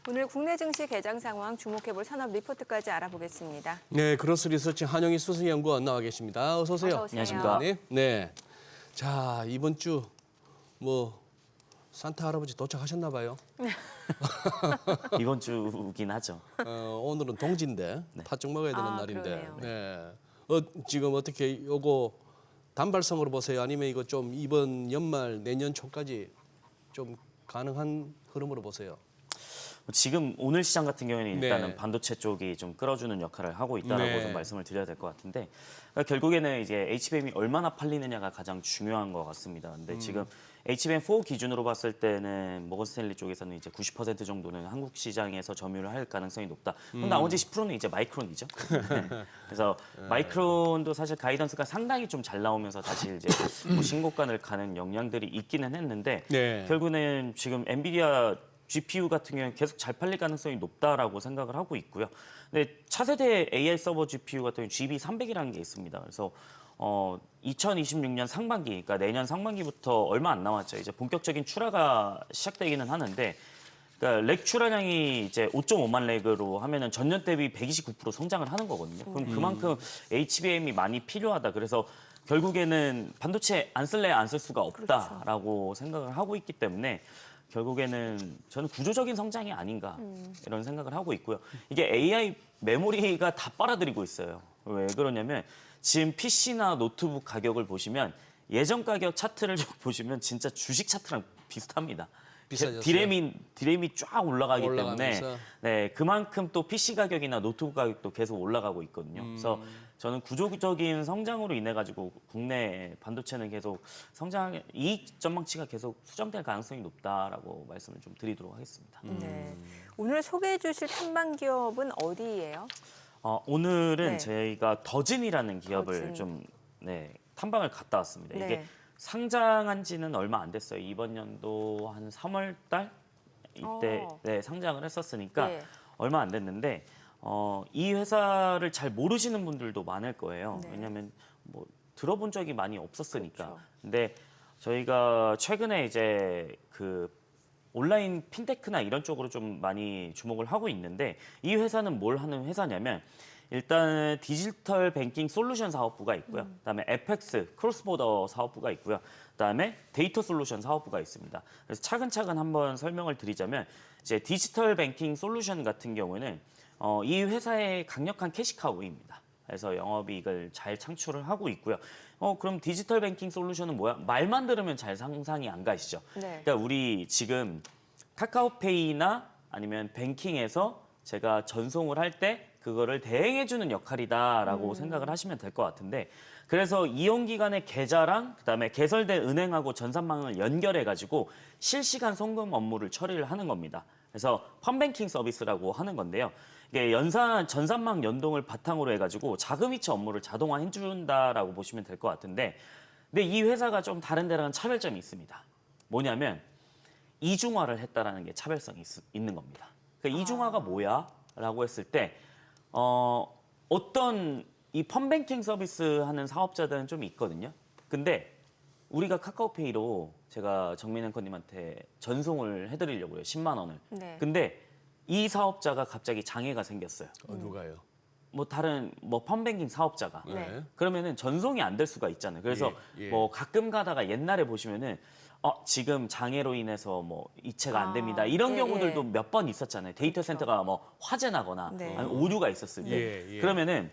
오늘 국내 증시 개장 상황 주목해볼 산업 리포트까지 알아보겠습니다. 네, 크로스 리서치 한영희 수석연구원 나와 계십니다. 어서 오세요. 어서 오세요. 안녕하십니까. 네. 자, 이번 주 산타 할아버지 도착하셨나 봐요. 이번 주긴 하죠. 오늘은 동지인데 팥죽 먹어야 되는 아, 날인데. 그러네요. 네. 지금 어떻게 요거 단발성으로 보세요? 아니면 이거 좀 이번 연말 내년 초까지 좀 가능한 흐름으로 보세요? 지금 오늘 시장 같은 경우에는 네. 일단은 반도체 쪽이 좀 끌어주는 역할을 하고 있다라고 네. 좀 말씀을 드려야 될 것 같은데, 그러니까 결국에는 이제 HBM이 얼마나 팔리느냐가 가장 중요한 것 같습니다. 근데 지금 HBM4 기준으로 봤을 때는 모건 스탠리 쪽에서는 이제 90% 정도는 한국 시장에서 점유를 할 가능성이 높다. 그럼 나머지 10%는 이제 마이크론이죠. 네. 그래서 마이크론도 사실 가이던스가 상당히 좀 잘 나오면서 다시 이제 뭐 신고가를 가는 영향들이 있기는 했는데, 네. 결국에는 지금 엔비디아 GPU 같은 경우는 계속 잘 팔릴 가능성이 높다라고 생각을 하고 있고요. 근데 차세대 AI 서버 GPU 같은 경우 GB300이라는 게 있습니다. 그래서 2026년 상반기, 그러니까 내년 상반기부터 얼마 안 남았죠. 이제 본격적인 출하가 시작되기는 하는데, 그러니까 렉 출하량이 이제 5.5만 렉으로 하면은 전년 대비 129% 성장을 하는 거거든요. 그럼 그만큼 HBM이 많이 필요하다. 그래서 결국에는 반도체 안 쓸래 안 쓸 수가 없다라고 생각을 하고 있기 때문에 결국에는 저는 구조적인 성장이 아닌가 이런 생각을 하고 있고요. 이게 AI 메모리가 다 빨아들이고 있어요. 왜 그러냐면 지금 PC나 노트북 가격을 보시면 예전 가격 차트를 좀 보시면 진짜 주식 차트랑 비슷합니다. 비싸졌어요. 디램이 쫙 올라가기 때문에 올라가면서. 네, 그만큼 또 PC 가격이나 노트북 가격도 계속 올라가고 있거든요. 그래서 저는 구조적인 성장으로 인해 가지고 국내 반도체는 계속 이익 전망치가 계속 수정될 가능성이 높다라고 말씀을 좀 드리도록 하겠습니다. 네. 오늘 소개해 주실 탐방 기업은 어디예요? 오늘은 네. 저희가 더진이라는 기업을 더진. 좀 탐방을 갔다 왔습니다. 네. 이게 상장한 지는 얼마 안 됐어요. 이번 연도 한 3월 달 이때 상장을 했었으니까 네. 얼마 안 됐는데 이 회사를 잘 모르시는 분들도 많을 거예요. 네. 왜냐하면 뭐 들어본 적이 많이 없었으니까. 그렇죠. 근데 저희가 최근에 이제 그 온라인 핀테크나 이런 쪽으로 좀 많이 주목을 하고 있는데, 이 회사는 뭘 하는 회사냐면 일단 디지털 뱅킹 솔루션 사업부가 있고요. 그다음에 FX 크로스보더 사업부가 있고요. 그다음에 데이터 솔루션 사업부가 있습니다. 그래서 차근차근 한번 설명을 드리자면, 이제 디지털 뱅킹 솔루션 같은 경우는 이 회사의 강력한 캐시카우입니다. 그래서 영업이익을 잘 창출을 하고 있고요. 그럼 디지털 뱅킹 솔루션은 뭐야? 말만 들으면 잘 상상이 안 가시죠? 네. 그러니까 우리 지금 카카오페이나 아니면 뱅킹에서 제가 전송을 할 때 그거를 대행해주는 역할이다라고 생각을 하시면 될 것 같은데, 그래서 이용기관의 계좌랑 그다음에 개설된 은행하고 전산망을 연결해가지고 실시간 송금 업무를 처리를 하는 겁니다. 그래서 펀뱅킹 서비스라고 하는 건데요. 이게 전산망 연동을 바탕으로 해가지고 자금이체 업무를 자동화해준다라고 보시면 될 것 같은데, 근데 이 회사가 좀 다른 데랑은 차별점이 있습니다. 뭐냐면 이중화를 했다라는 게 차별성이 있는 겁니다. 그러니까 이중화가 뭐야? 라고 했을 때 어떤 이 펀뱅킹 서비스 하는 사업자들은 좀 있거든요. 근데 우리가 카카오페이로 제가 정민 앵커님한테 전송을 해드리려고요. 10만 원을. 네. 근데 이 사업자가 갑자기 장애가 생겼어요. 누가요? 다른 펀뱅킹 사업자가. 네. 그러면은 전송이 안 될 수가 있잖아요. 그래서 예. 가끔 가다가 옛날에 보시면은 지금 장애로 인해서 이체가 안 됩니다. 이런 예, 경우들도 예. 몇 번 있었잖아요. 데이터 센터가 화재 나거나 네. 아니면 오류가 있었을 때. 예, 예. 그러면은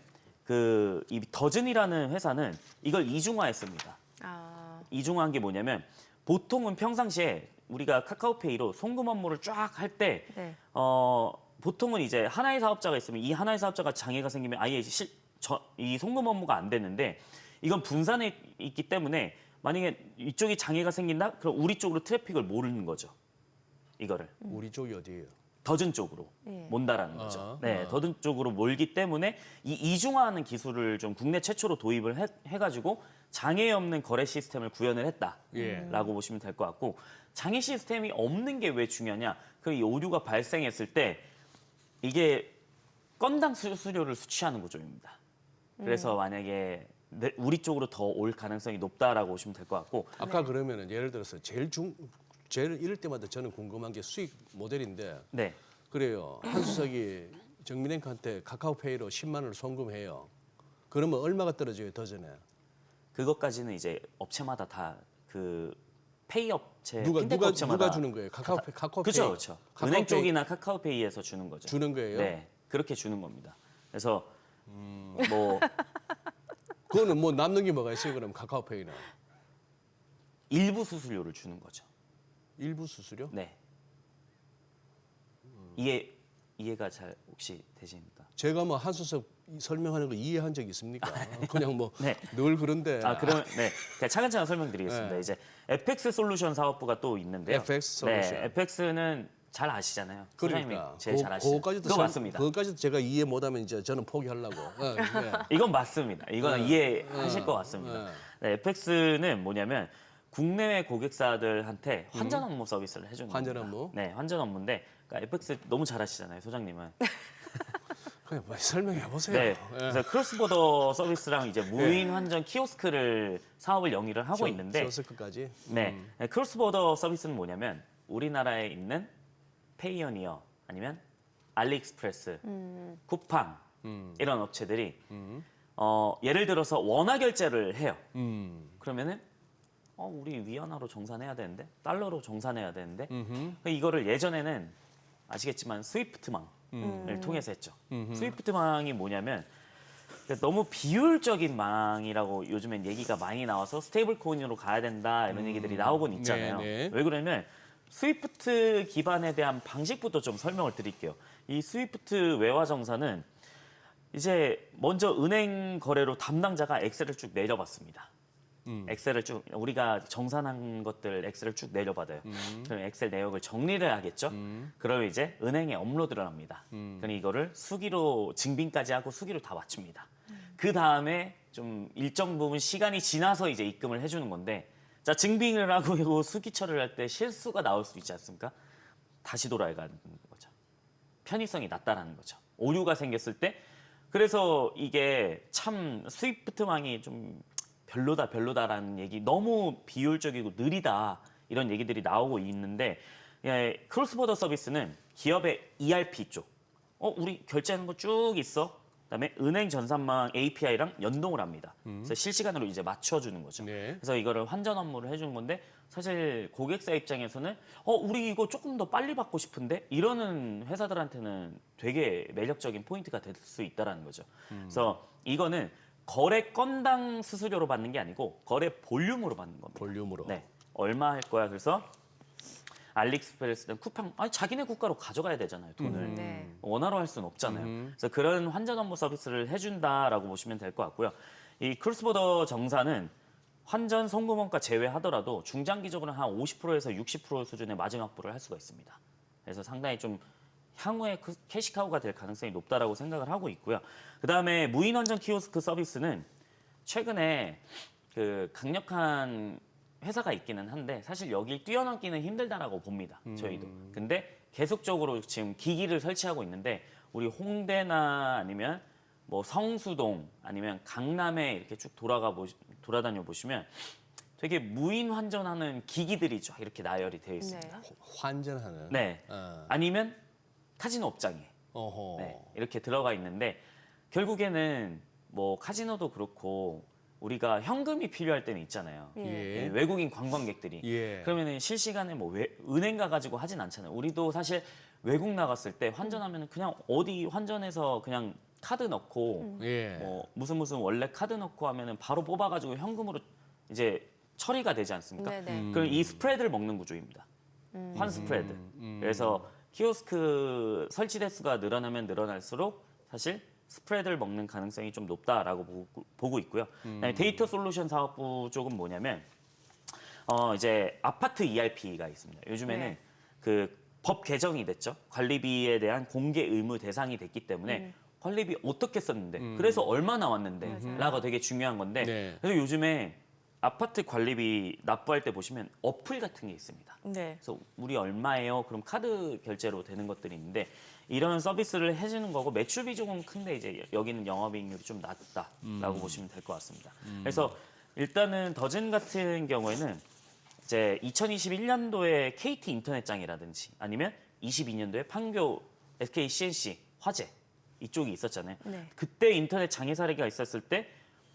이 더즌이라는 회사는 이걸 이중화했습니다. 이중화한 게 뭐냐면, 보통은 평상시에 우리가 카카오페이로 송금 업무를 쫙 할 때 네. 보통은 이제 하나의 사업자가 있으면 이 하나의 사업자가 장애가 생기면 아예 이 송금 업무가 안 되는데, 이건 분산해 있기 때문에 만약에 이쪽이 장애가 생긴다? 그럼 우리 쪽으로 트래픽을 모르는 거죠. 이거를. 우리 쪽이 어디예요? 더즌 쪽으로 예. 몬다라는 거죠. 네, 더즌 쪽으로 몰기 때문에 이 이중화하는 기술을 좀 국내 최초로 도입을 해가지고 장애 없는 거래 시스템을 구현을 했다라고 보시면 될 것 같고, 장애 시스템이 없는 게 왜 중요하냐? 이 오류가 발생했을 때 이게 건당 수수료를 수취하는 구조입니다. 그래서 만약에 우리 쪽으로 더 올 가능성이 높다라고 보시면 될 것 같고, 아까 그러면은 예를 들어서 제일 이럴 때마다 저는 궁금한 게 수익 모델인데 네. 그래요. 한수석이 정민행한테 카카오페이로 10만 원을 송금해요. 그러면 얼마가 떨어져요, 더 전에? 그것까지는 이제 업체마다 다 그 페이 업체, 누가 핀테크 누가 업체마다 누가 주는 거예요? 카카오페이. 그렇죠, 그렇죠. 은행 쪽이나 카카오페이에서 주는 거죠. 주는 거예요? 네, 그렇게 주는 겁니다. 그래서 뭐 그거는 뭐 남는 게 뭐가 있어요? 그럼 카카오페이는 일부 수수료를 주는 거죠. 일부 수수료? 네. 이해가 잘 혹시 되십니까? 제가 뭐 한수석 설명하는 거 이해한 적 있습니까? 그냥 뭐 늘 네. 그런데. 그러면 네, 제가 차근차근 설명드리겠습니다. 네. 이제 FX 솔루션 사업부가 또 있는데요. FX 솔루션. 네, FX는 잘 아시잖아요. 소장님이 그러니까 제일 잘 아시죠. 그거 맞습니다. 그거까지도 제가 이해 못하면 이제 저는 포기하려고. 네. 이건 맞습니다. 이거는 이해하실 것 같습니다. 네, FX는 뭐냐면 국내외 고객사들한테 환전 업무 서비스를 해주는 환전 겁니다. 업무? 네, 환전 업무인데 그러니까 FX 너무 잘 아시잖아요, 소장님은. 그냥 뭐 설명해 보세요. 네, 그래서 크로스보더 서비스랑 이제 무인 환전 키오스크를 사업을 영위를 하고 있는데, 키오스크까지. 네, 크로스보더 서비스는 뭐냐면 우리나라에 있는 페이오니어 아니면 알리익스프레스, 쿠팡 이런 업체들이 예를 들어서 원화 결제를 해요. 그러면은 우리 위안화로 정산해야 되는데 달러로 정산해야 되는데 이거를 예전에는 아시겠지만 스위프트망을 통해서 했죠. 스위프트망이 뭐냐면 너무 비효율적인 망이라고 요즘엔 얘기가 많이 나와서 스테이블 코인으로 가야 된다 이런 얘기들이 나오곤 있잖아요. 네. 왜 그러냐면 스위프트 기반에 대한 방식부터 좀 설명을 드릴게요. 이 스위프트 외화 정산은 이제 먼저 은행 거래로 담당자가 엑셀을 쭉 내려봤습니다. 엑셀을 쭉 우리가 정산한 것들 엑셀을 쭉 내려받아요. 그럼 엑셀 내역을 정리를 하겠죠. 그러면 이제 은행에 업로드를 합니다. 그럼 이거를 수기로 증빙까지 하고 수기로 다 맞춥니다. 그 다음에 좀 일정 부분 시간이 지나서 이제 입금을 해주는 건데, 자 증빙을 하고 이거 수기 처리를 할 때 실수가 나올 수 있지 않습니까? 다시 돌아가는 거죠. 편의성이 낮다라는 거죠. 오류가 생겼을 때. 그래서 이게 참 스위프트망이 좀 별로다라는 얘기, 너무 비효율적이고 느리다 이런 얘기들이 나오고 있는데, 크로스보더 서비스는 기업의 ERP 쪽, 우리 결제하는 거 쭉 있어. 그다음에 은행 전산망 API랑 연동을 합니다. 그래서 실시간으로 이제 맞춰주는 거죠. 네. 그래서 이거를 환전 업무를 해주는 건데, 사실 고객사 입장에서는 우리 이거 조금 더 빨리 받고 싶은데 이러는 회사들한테는 되게 매력적인 포인트가 될 수 있다라는 거죠. 그래서 이거는 거래 건당 수수료로 받는 게 아니고 거래 볼륨으로 받는 겁니다. 볼륨으로. 네, 얼마 할 거야? 그래서 알리익스프레스든 쿠팡, 자기네 국가로 가져가야 되잖아요, 돈을. 네. 원화로 할 수는 없잖아요. 그래서 그런 환전 업무 서비스를 해준다라고 보시면 될 것 같고요. 이 크로스보더 정산은 환전 송금원가 제외하더라도 중장기적으로는 한 50%에서 60% 수준의 마진 확보를 할 수가 있습니다. 그래서 상당히 좀 향후에 캐시카우가 될 가능성이 높다라고 생각을 하고 있고요. 그다음에 무인 환전 키오스크 서비스는 최근에 그 강력한 회사가 있기는 한데 사실 여기 뛰어넘기는 힘들다라고 봅니다. 저희도. 근데 계속적으로 지금 기기를 설치하고 있는데, 우리 홍대나 아니면 뭐 성수동 아니면 강남에 이렇게 쭉 돌아다녀 보시면 되게 무인 환전하는 기기들이 쫙 이렇게 나열이 되어 있습니다. 환전하는. 네. 아니면 카지노 업장에 어허. 이렇게 들어가 있는데, 결국에는 뭐 카지노도 그렇고 우리가 현금이 필요할 때는 있잖아요. 예. 외국인 관광객들이. 예. 그러면은 실시간에 뭐 은행 가가지고 하진 않잖아요. 우리도 사실 외국 나갔을 때 환전하면은 그냥 어디 환전해서 그냥 카드 넣고 예. 뭐 무슨 원래 카드 넣고 하면은 바로 뽑아가지고 현금으로 이제 처리가 되지 않습니까? 네네. 그럼 이 스프레드를 먹는 구조입니다. 환 스프레드. 그래서 키오스크 설치 대수가 늘어나면 늘어날수록 사실 스프레드를 먹는 가능성이 좀 높다라고 보고 있고요. 그다음에 데이터 솔루션 사업부 쪽은 뭐냐면 이제 아파트 ERP가 있습니다. 요즘에는 네. 그 법 개정이 됐죠. 관리비에 대한 공개 의무 대상이 됐기 때문에 관리비 어떻게 썼는데, 그래서 얼마 나왔는데 라가 되게 중요한 건데, 네. 그래서 요즘에 아파트 관리비 납부할 때 보시면 어플 같은 게 있습니다. 네. 그래서 우리 얼마예요? 그럼 카드 결제로 되는 것들이 있는데, 이런 서비스를 해주는 거고 매출 비중은 큰데 이제 여기는 영업이익률이 좀 낮다라고 보시면 될 것 같습니다. 그래서 일단은 더즌 같은 경우에는 이제 2021년도에 KT 인터넷장이라든지 아니면 22년도에 판교 SK CNC, 화재 이쪽이 있었잖아요. 네. 그때 인터넷 장애 사례가 있었을 때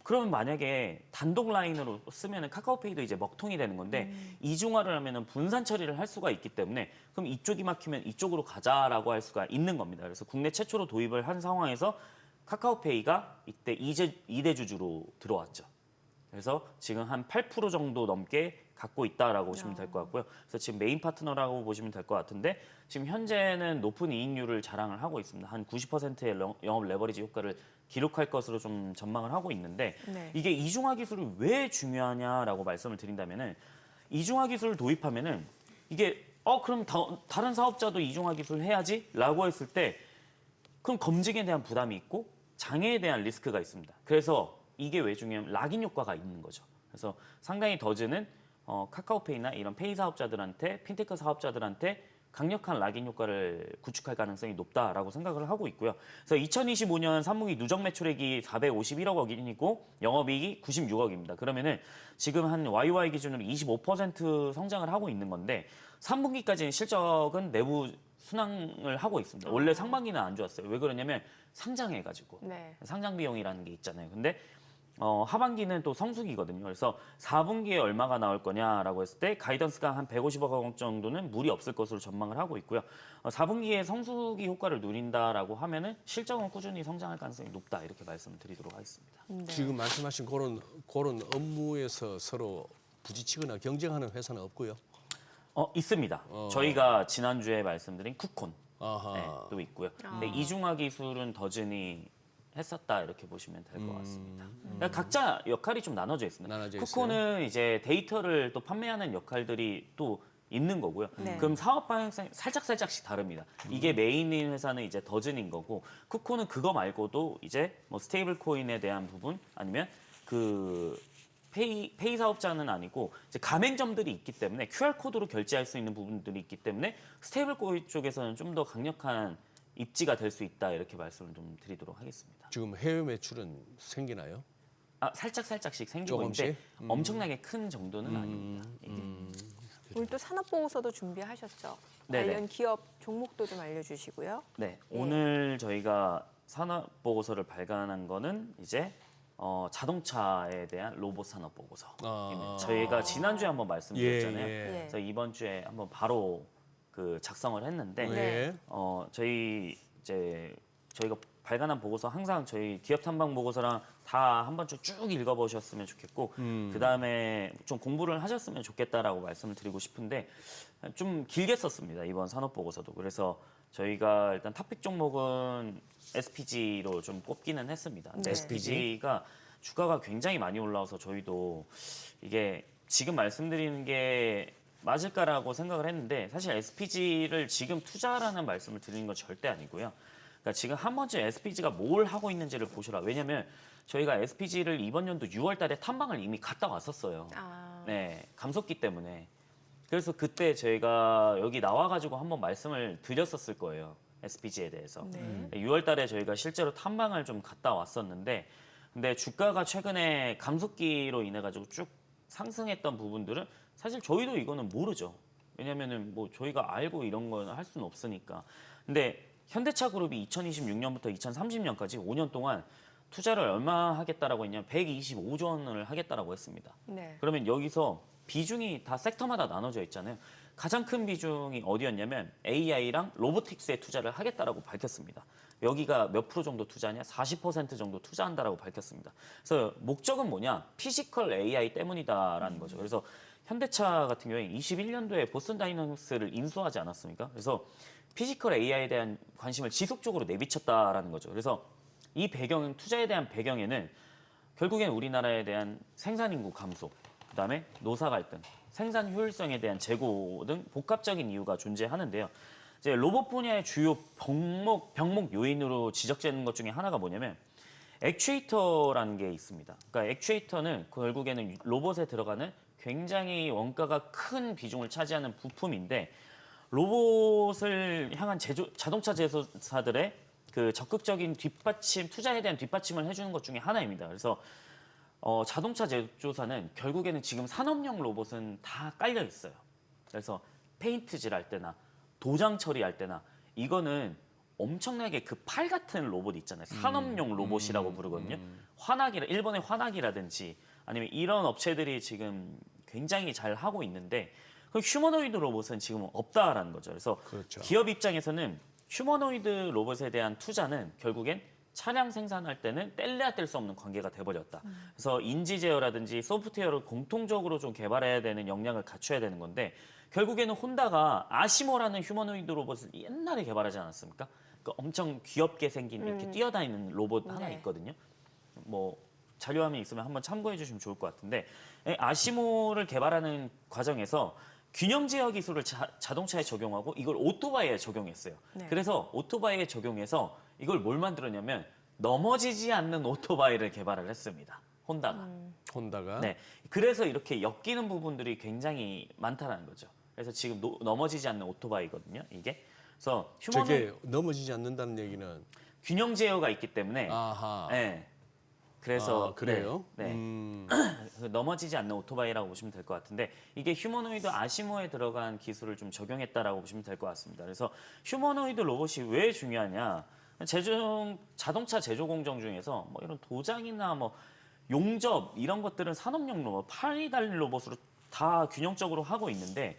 그러면 만약에 단독 라인으로 쓰면은 카카오페이도 이제 먹통이 되는 건데 이중화를 하면은 분산 처리를 할 수가 있기 때문에 그럼 이쪽이 막히면 이쪽으로 가자라고 할 수가 있는 겁니다. 그래서 국내 최초로 도입을 한 상황에서 카카오페이가 이때 2대 주주로 들어왔죠. 그래서 지금 한 8% 정도 넘게 갖고 있다라고 보시면 될 것 같고요. 그래서 지금 메인 파트너라고 보시면 될 것 같은데 지금 현재는 높은 이익률을 자랑을 하고 있습니다. 한 90%의 영업 레버리지 효과를 기록할 것으로 좀 전망을 하고 있는데 네. 이게 이중화 기술이 왜 중요하냐라고 말씀을 드린다면은 이중화 기술을 도입하면은 이게 그럼 다른 사업자도 이중화 기술 해야지라고 했을 때 그럼 검증에 대한 부담이 있고 장애에 대한 리스크가 있습니다. 그래서 이게 왜 중요하면 락인 효과가 있는 거죠. 그래서 상당히 더즈는 카카오페이나 이런 페이 사업자들한테 핀테크 사업자들한테 강력한 락인 효과를 구축할 가능성이 높다라고 생각을 하고 있고요. 그래서 2025년 3분기 누적 매출액이 451억 원이고 영업이익이 96억입니다. 그러면은 지금 한 YY 기준으로 25% 성장을 하고 있는 건데 3분기까지는 실적은 내부 순항을 하고 있습니다. 원래 상반기는 안 좋았어요. 왜 그러냐면 상장해가지고 네. 상장 비용이라는 게 있잖아요. 근데 하반기는 또 성수기거든요. 그래서 4분기에 얼마가 나올 거냐라고 했을 때 가이던스가 한 150억 원 정도는 무리 없을 것으로 전망을 하고 있고요. 4분기에 성수기 효과를 누린다라고 하면은 실적은 꾸준히 성장할 가능성이 높다 이렇게 말씀을 드리도록 하겠습니다. 네. 지금 말씀하신 그런 업무에서 서로 부딪히거나 경쟁하는 회사는 없고요. 있습니다. 저희가 지난주에 말씀드린 쿠콘 아하. 네, 또 있고요. 근데 이중화 기술은 더즌이 했었다 이렇게 보시면 될 것 같습니다. 그러니까 각자 역할이 좀 나눠져 있습니다. 나눠져 쿠콘은 이제 데이터를 또 판매하는 역할들이 또 있는 거고요. 네. 그럼 사업 방향성이 살짝씩 다릅니다. 이게 메인인 회사는 이제 더즌인 거고 쿠콘은 그거 말고도 이제 뭐 스테이블 코인에 대한 부분 아니면 그 페이 사업자는 아니고 이제 가맹점들이 있기 때문에 QR 코드로 결제할 수 있는 부분들이 있기 때문에 스테이블 코인 쪽에서는 좀 더 강력한 입지가 될 수 있다 이렇게 말씀을 좀 드리도록 하겠습니다. 지금 해외 매출은 생기나요? 살짝씩 생기고 조금씩? 있는데 엄청나게 큰 정도는 아닙니다. 이게. 오늘 또 산업보고서도 준비하셨죠? 네네. 관련 기업 종목도 좀 알려주시고요. 네, 오늘 저희가 산업 보고서를 발간한 거는 이제 자동차에 대한 로봇 산업 보고서. 저희가 지난주에 한번 말씀드렸잖아요. 예. 그래서 이번 주에 한번 바로 그 작성을 했는데 네. 저희가 발간한 보고서 항상 저희 기업 탐방 보고서랑 다 한 번쯤 쭉 읽어보셨으면 좋겠고 그 다음에 좀 공부를 하셨으면 좋겠다라고 말씀을 드리고 싶은데 좀 길게 썼습니다 이번 산업 보고서도. 그래서 저희가 일단 탑픽 종목은 SPG로 좀 꼽기는 했습니다. 근데 네. SPG가 주가가 굉장히 많이 올라와서 저희도 이게 지금 말씀드리는 게 맞을까라고 생각을 했는데 사실 SPG를 지금 투자라는 말씀을 드리는 건 절대 아니고요. 그러니까 지금 한 번쯤 SPG가 뭘 하고 있는지를 보시라. 왜냐하면 저희가 SPG를 이번 연도 6월 달에 탐방을 이미 갔다 왔었어요. 네, 감속기 때문에. 그래서 그때 저희가 여기 나와가지고 한번 말씀을 드렸었을 거예요. SPG에 대해서. 네. 6월 달에 저희가 실제로 탐방을 좀 갔다 왔었는데 근데 주가가 최근에 감속기로 인해 가지고 쭉 상승했던 부분들은 사실 저희도 이거는 모르죠. 왜냐면은 뭐 저희가 알고 이런 건 할 수는 없으니까. 근데 현대차 그룹이 2026년부터 2030년까지 5년 동안 투자를 얼마 하겠다라고 했냐면 125조 원을 하겠다라고 했습니다. 네. 그러면 여기서 비중이 다 섹터마다 나눠져 있잖아요. 가장 큰 비중이 어디였냐면 AI랑 로보틱스에 투자를 하겠다라고 밝혔습니다. 여기가 몇 프로 정도 투자하냐? 40% 정도 투자한다라고 밝혔습니다. 그래서 목적은 뭐냐? 피지컬 AI 때문이다라는 거죠. 그래서 현대차 같은 경우에 21년도에 보스턴 다이너믹스를 인수하지 않았습니까? 그래서 피지컬 AI에 대한 관심을 지속적으로 내비쳤다라는 거죠. 그래서 이 배경, 투자에 대한 배경에는 결국엔 우리나라에 대한 생산 인구 감소, 그다음에 노사 갈등, 생산 효율성에 대한 재고 등 복합적인 이유가 존재하는데요. 이제 로봇 분야의 주요 병목 요인으로 지적되는 것 중에 하나가 뭐냐면 액추에이터라는 게 있습니다. 그러니까 액추에이터는 결국에는 로봇에 들어가는 굉장히 원가가 큰 비중을 차지하는 부품인데 로봇을 향한 자동차 제조사들의 그 적극적인 뒷받침, 투자에 대한 뒷받침을 해주는 것 중에 하나입니다. 그래서 자동차 제조사는 결국에는 지금 산업용 로봇은 다 깔려 있어요. 그래서 페인트질 할 때나 도장 처리할 때나 이거는 엄청나게 그 팔 같은 로봇 있잖아요. 산업용 로봇이라고 부르거든요. 일본의 화나기라든지 아니면 이런 업체들이 지금 굉장히 잘 하고 있는데 그 휴머노이드 로봇은 지금 없다라는 거죠. 그래서 그렇죠. 기업 입장에서는 휴머노이드 로봇에 대한 투자는 결국엔 차량 생산할 때는 뗄래야 뗄 수 없는 관계가 돼버렸다. 그래서 인지 제어라든지 소프트웨어를 공통적으로 좀 개발해야 되는 역량을 갖춰야 되는 건데 결국에는 혼다가 아시모라는 휴머노이드 로봇을 옛날에 개발하지 않았습니까? 그 엄청 귀엽게 생긴 이렇게 뛰어다니는 로봇 하나 네. 있거든요. 뭐 자료화면 있으면 한번 참고해 주시면 좋을 것 같은데 아시모를 개발하는 과정에서 균형 제어 기술을 자동차에 적용하고 이걸 오토바이에 적용했어요. 네. 그래서 오토바이에 적용해서 이걸 뭘 만들었냐면 넘어지지 않는 오토바이를 개발을 했습니다. 혼다가. 혼다가 네. 그래서 이렇게 엮이는 부분들이 굉장히 많다는 거죠. 그래서 지금 넘어지지 않는 오토바이거든요. 이게. 그래서 저게 넘어지지 않는다는 얘기는 균형 제어가 있기 때문에 아하. 네. 그래서 그래요? 네. 넘어지지 않는 오토바이라고 보시면 될 것 같은데 이게 휴머노이드 아시모에 들어간 기술을 좀 적용했다라고 보시면 될 것 같습니다. 그래서 휴머노이드 로봇이 왜 중요하냐? 자동차 제조 공정 중에서 뭐 이런 도장이나 뭐 용접 이런 것들은 산업용 로봇, 팔이 달린 로봇으로 다 균형적으로 하고 있는데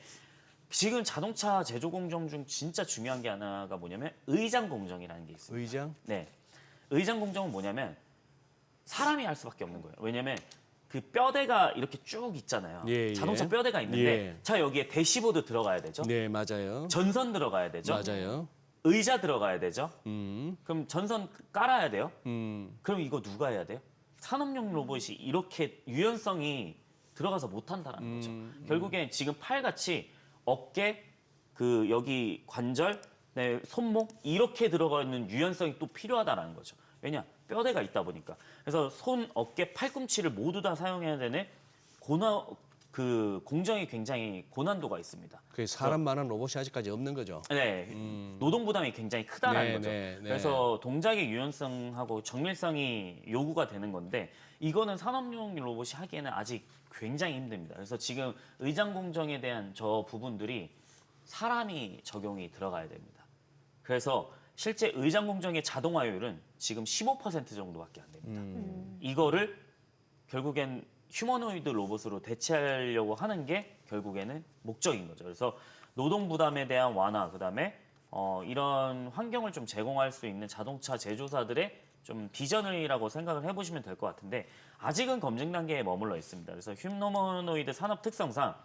지금 자동차 제조 공정 중 진짜 중요한 게 하나가 뭐냐면 의장 공정이라는 게 있습니다. 의장? 네. 의장 공정은 뭐냐면 사람이 할 수밖에 없는 거예요. 왜냐면 그 뼈대가 이렇게 쭉 있잖아요. 예, 자동차 예. 뼈대가 있는데 예. 자 여기에 대시보드 들어가야 되죠. 네, 맞아요. 전선 들어가야 되죠. 맞아요. 의자 들어가야 되죠. 음. 그럼 전선 깔아야 돼요. 음. 그럼 이거 누가 해야 돼요? 산업용 로봇이 이렇게 유연성이 들어가서 못한다는 거죠. 결국엔 지금 팔같이 어깨, 그 여기 관절, 네, 손목 이렇게 들어가 있는 유연성이 또 필요하다는 거죠. 왜냐? 뼈대가 있다 보니까. 그래서 손, 어깨, 팔꿈치를 모두 다 사용해야 되는 그 공정이 굉장히 고난도가 있습니다. 그 사람 많은 로봇이 아직까지 없는 거죠. 네, 노동 부담이 굉장히 크다는 네, 거죠. 네, 네. 그래서 동작의 유연성하고 정밀성이 요구가 되는 건데 이거는 산업용 로봇이 하기에는 아직 굉장히 힘듭니다. 그래서 지금 의장 공정에 대한 저 부분들이 사람이 적용이 들어가야 됩니다. 그래서 실제 의장 공정의 자동화율은 지금 15% 정도밖에 안 됩니다. 이거를 결국엔 휴머노이드 로봇으로 대체하려고 하는 게 결국에는 목적인 거죠. 그래서 노동 부담에 대한 완화, 그다음에 이런 환경을 좀 제공할 수 있는 자동차 제조사들의 좀 비전이라고 생각을 해보시면 될 것 같은데 아직은 검증 단계에 머물러 있습니다. 그래서 휴머노이드 산업 특성상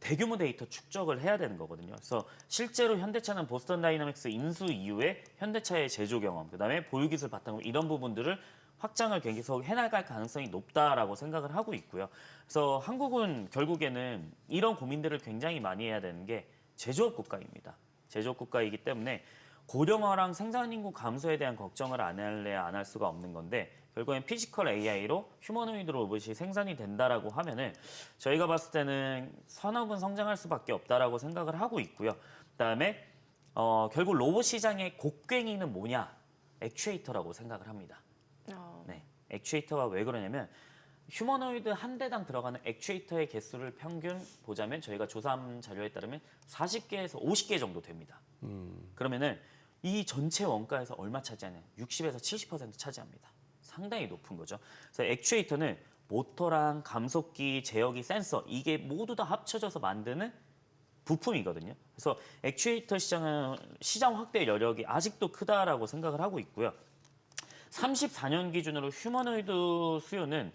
대규모 데이터 축적을 해야 되는 거거든요. 그래서 실제로 현대차는 보스턴 다이나믹스 인수 이후에 현대차의 제조 경험, 그다음에 보유 기술 바탕으로 이런 부분들을 확장을 계속 해나갈 가능성이 높다라고 생각을 하고 있고요. 그래서 한국은 결국에는 이런 고민들을 굉장히 많이 해야 되는 게 제조업 국가입니다. 제조업 국가이기 때문에 고령화랑 생산 인구 감소에 대한 걱정을 안 할래야 안 할 수가 없는 건데 결국엔 피지컬 AI로 휴머노이드 로봇이 생산이 된다라고 하면은 저희가 봤을 때는 산업은 성장할 수밖에 없다라고 생각을 하고 있고요. 그다음에 결국 로봇 시장의 곡괭이는 뭐냐? 액추에이터라고 생각을 합니다. 네, 액추에이터가 왜 그러냐면 휴머노이드 한 대당 들어가는 액추에이터의 개수를 평균 보자면 저희가 조사한 자료에 따르면 40개에서 50개 정도 됩니다. 그러면은 이 전체 원가에서 얼마 차지하냐? 60에서 70% 차지합니다. 상당히 높은 거죠. 그래서 액추에이터는 모터랑 감속기, 제어기, 센서 이게 모두 다 합쳐져서 만드는 부품이거든요. 그래서 액추에이터 시장은 시장 확대 여력이 아직도 크다라고 생각을 하고 있고요. 34년 기준으로 휴머노이드 수요는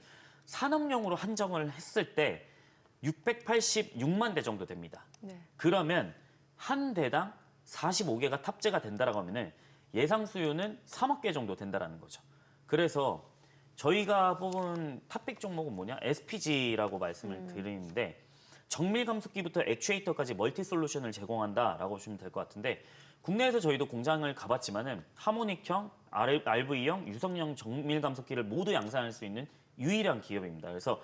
산업용으로 한정을 했을 때 686만 대 정도 됩니다. 네. 그러면 한 대당 45개가 탑재가 된다라고 하면은 예상 수요는 3억 개 정도 된다라는 거죠. 그래서 저희가 뽑은 탑픽 종목은 뭐냐? SPG라고 말씀을 드리는데 정밀 감속기부터 액추에이터까지 멀티 솔루션을 제공한다라고 보시면 될 것 같은데 국내에서 저희도 공장을 가봤지만은 하모닉형, RV형, 유성형 정밀 감속기를 모두 양산할 수 있는 유일한 기업입니다. 그래서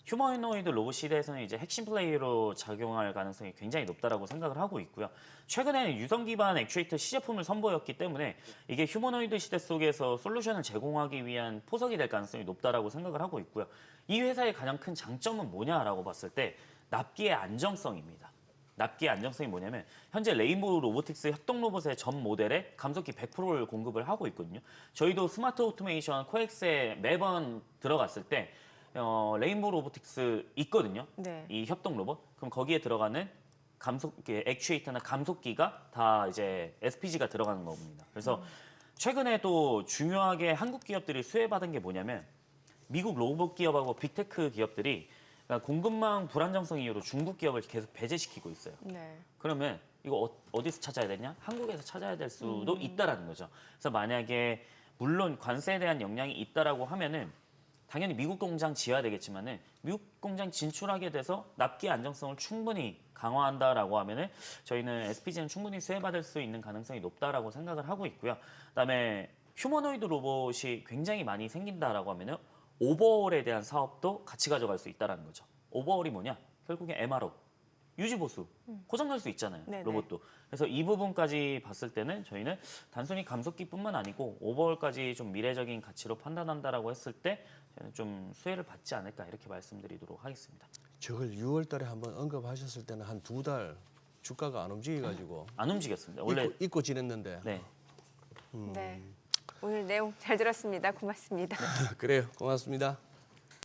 휴머노이드 로봇 시대에서는 이제 핵심 플레이로 작용할 가능성이 굉장히 높다라고 생각을 하고 있고요. 최근에는 유성 기반 액추에이터 시제품을 선보였기 때문에 이게 휴머노이드 시대 속에서 솔루션을 제공하기 위한 포석이 될 가능성이 높다라고 생각을 하고 있고요. 이 회사의 가장 큰 장점은 뭐냐라고 봤을 때 납기의 안정성입니다. 납기의 안정성이 뭐냐면 현재 레인보우 로보틱스 협동 로봇의 전 모델에 감속기 100%를 공급을 하고 있거든요. 저희도 스마트 오토메이션 코엑스에 매번 들어갔을 때 레인보우 로보틱스 있거든요. 네. 이 협동 로봇. 그럼 거기에 들어가는 액추에이터나 감속기가 다 이제 SPG가 들어가는 겁니다. 그래서 최근에 또 중요하게 한국 기업들이 수혜받은 게 뭐냐면 미국 로봇 기업하고 빅테크 기업들이 그러니까 공급망 불안정성 이유로 중국 기업을 계속 배제시키고 있어요. 네. 그러면 이거 어디서 찾아야 되냐? 한국에서 찾아야 될 수도 있다라는 거죠. 그래서 만약에 물론 관세에 대한 영향이 있다라고 하면은 당연히 미국 공장 지어야 되겠지만은 미국 공장 진출하게 돼서 납기 안정성을 충분히 강화한다라고 하면은 저희는 SPG는 충분히 수혜받을 수 있는 가능성이 높다라고 생각을 하고 있고요. 그다음에 휴머노이드 로봇이 굉장히 많이 생긴다라고 하면은 오버홀에 대한 사업도 같이 가져갈 수 있다라는 거죠. 오버홀이 뭐냐? 결국엔 MRO, 유지 보수, 고장 날 수 있잖아요. 네네. 로봇도. 그래서 이 부분까지 봤을 때는 저희는 단순히 감속기뿐만 아니고 오버홀까지 좀 미래적인 가치로 판단한다라고 했을 때 저는 좀 수혜를 받지 않을까 이렇게 말씀드리도록 하겠습니다. 저걸 6월 달에 한번 언급하셨을 때는 한 2달 주가가 안 움직여가지고 안 움직였습니다. 원래 잊고 지냈는데. 네. 네. 오늘 내용 잘 들었습니다. 고맙습니다. 그래요. 고맙습니다.